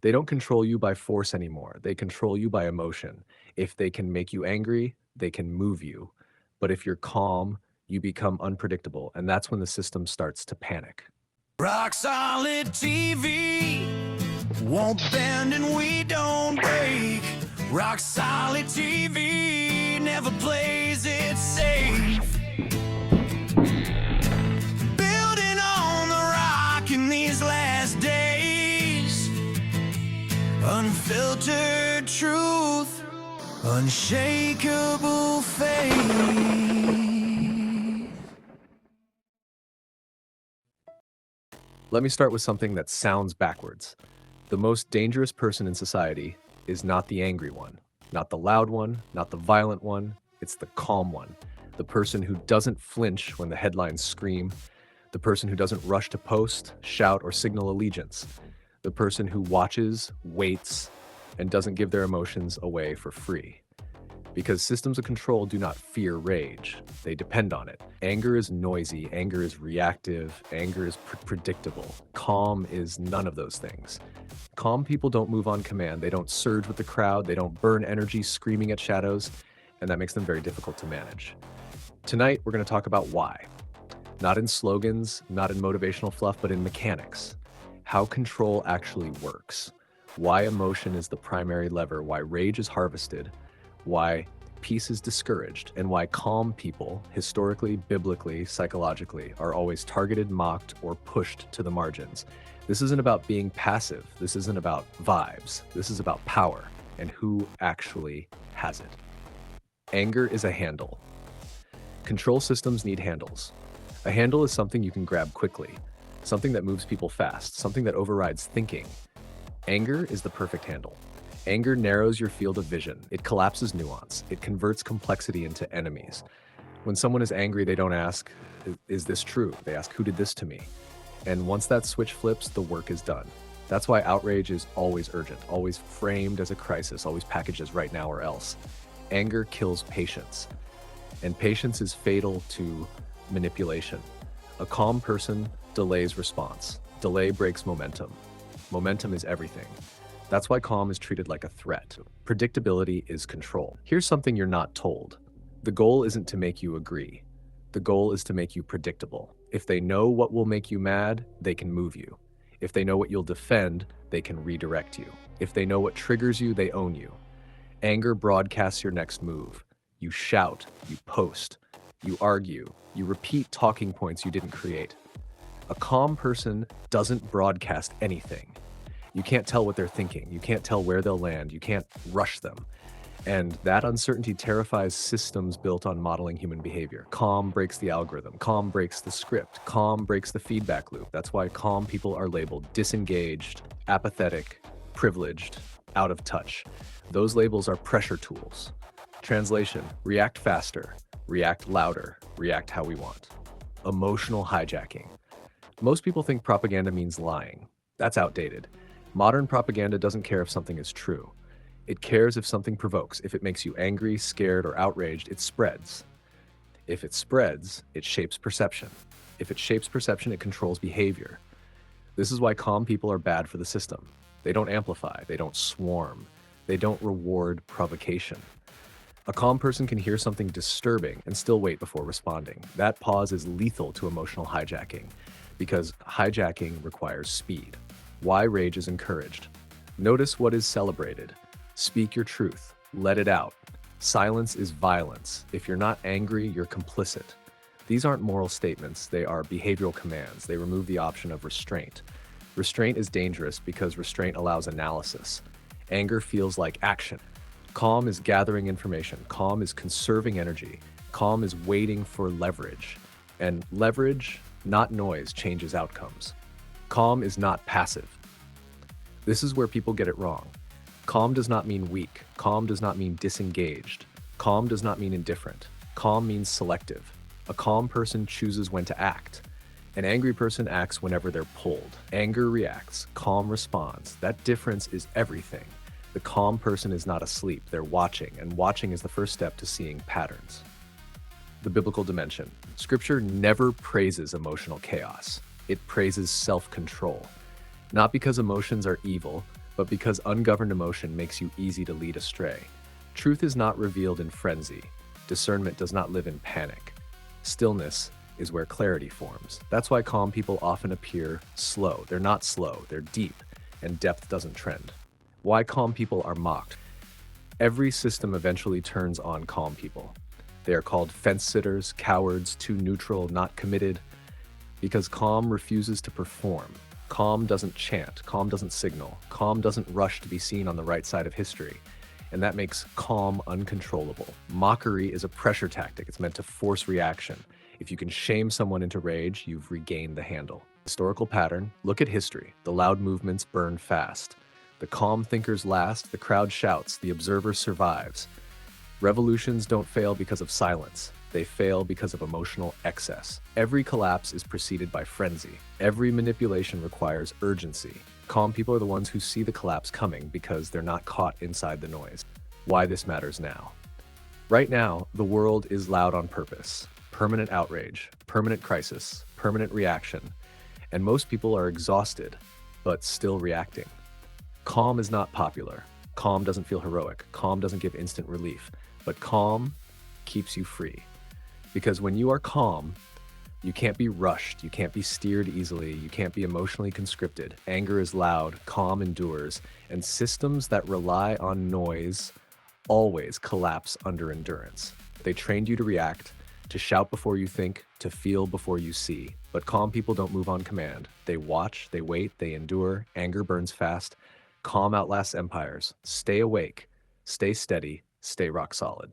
They don't control you by force anymore. They control you by emotion. If they can make you angry, they can move you. But if you're calm, you become unpredictable. And that's when the system starts to panic. Rock solid TV won't bend and we don't break. Rock solid TV never plays it safe. Building on the rock in these last days. Unfiltered truth, unshakable faith. Let me start with something that sounds backwards. The most dangerous person in society is not the angry one, not the loud one, not the violent one. It's the calm one. The person who doesn't flinch when the headlines scream. The person who doesn't rush to post, shout, or signal allegiance. The person who watches, waits, and doesn't give their emotions away for free. Because systems of control do not fear rage, they depend on it. Anger is noisy, anger is reactive, anger is predictable. Calm is none of those things. Calm people don't move on command, they don't surge with the crowd, they don't burn energy screaming at shadows, and that makes them very difficult to manage. Tonight, we're going to talk about why. Not in slogans, not in motivational fluff, but in mechanics. How control actually works. Why emotion is the primary lever, why rage is harvested, why peace is discouraged, and why calm people, historically, biblically, psychologically, are always targeted, mocked, or pushed to the margins. This isn't about being passive. This isn't about vibes. This is about power and who actually has it. Anger is a handle. Control systems need handles. A handle is something you can grab quickly, something that moves people fast, something that overrides thinking. Anger is the perfect handle. Anger narrows your field of vision. It collapses nuance. It converts complexity into enemies. When someone is angry, they don't ask, is this true? They ask, who did this to me? And once that switch flips, the work is done. That's why outrage is always urgent, always framed as a crisis, always packaged as right now or else. Anger kills patience. And patience is fatal to manipulation. A calm person delays response. Delay breaks momentum. Momentum is everything. That's why calm is treated like a threat. Predictability is control. Here's something you're not told. The goal isn't to make you agree. The goal is to make you predictable. If they know what will make you mad, they can move you. If they know what you'll defend, they can redirect you. If they know what triggers you, they own you. Anger broadcasts your next move. You shout, you post, you argue, you repeat talking points you didn't create. A calm person doesn't broadcast anything. You can't tell what they're thinking. You can't tell where they'll land. You can't rush them. And that uncertainty terrifies systems built on modeling human behavior. Calm breaks the algorithm. Calm breaks the script. Calm breaks the feedback loop. That's why calm people are labeled disengaged, apathetic, privileged, out of touch. Those labels are pressure tools. Translation: react faster, react louder, react how we want. Emotional hijacking. Most people think propaganda means lying. That's outdated. Modern propaganda doesn't care if something is true. It cares if something provokes. If it makes you angry, scared, or outraged, it spreads. If it spreads, it shapes perception. If it shapes perception, it controls behavior. This is why calm people are bad for the system. They don't amplify, they don't swarm, they don't reward provocation. A calm person can hear something disturbing and still wait before responding. That pause is lethal to emotional hijacking, because hijacking requires speed. Why rage is encouraged. Notice what is celebrated. Speak your truth. Let it out. Silence is violence. If you're not angry, you're complicit. These aren't moral statements. They are behavioral commands. They remove the option of restraint. Restraint is dangerous because restraint allows analysis. Anger feels like action. Calm is gathering information. Calm is conserving energy. Calm is waiting for leverage. And leverage, not noise, changes outcomes. Calm is not passive. This is where people get it wrong. Calm does not mean weak. Calm does not mean disengaged. Calm does not mean indifferent. Calm means selective. A calm person chooses when to act. An angry person acts whenever they're pulled. Anger reacts. Calm responds. That difference is everything. The calm person is not asleep. They're watching, and watching is the first step to seeing patterns. The biblical dimension. Scripture never praises emotional chaos. It praises self-control. Not because emotions are evil, but because ungoverned emotion makes you easy to lead astray. Truth is not revealed in frenzy. Discernment does not live in panic. Stillness is where clarity forms. That's why calm people often appear slow. They're not slow, they're deep, and depth doesn't trend. Why calm people are mocked. Every system eventually turns on calm people. They are called fence sitters, cowards, too neutral, not committed, because calm refuses to perform. Calm doesn't chant, calm doesn't signal, calm doesn't rush to be seen on the right side of history. And that makes calm uncontrollable. Mockery is a pressure tactic. It's meant to force reaction. If you can shame someone into rage, you've regained the handle. Historical pattern, look at history. The loud movements burn fast. The calm thinkers last, the crowd shouts, the observer survives. Revolutions don't fail because of silence. They fail because of emotional excess. Every collapse is preceded by frenzy. Every manipulation requires urgency. Calm people are the ones who see the collapse coming because they're not caught inside the noise. Why this matters now. Right now, the world is loud on purpose. Permanent outrage, permanent crisis, permanent reaction. And most people are exhausted, but still reacting. Calm is not popular. Calm doesn't feel heroic. Calm doesn't give instant relief. But calm keeps you free. Because when you are calm, you can't be rushed, you can't be steered easily, you can't be emotionally conscripted. Anger is loud, calm endures, and systems that rely on noise always collapse under endurance. They trained you to react, to shout before you think, to feel before you see. But calm people don't move on command. They watch, they wait, they endure. Anger burns fast. Calm outlasts empires. Stay awake, stay steady, stay rock solid.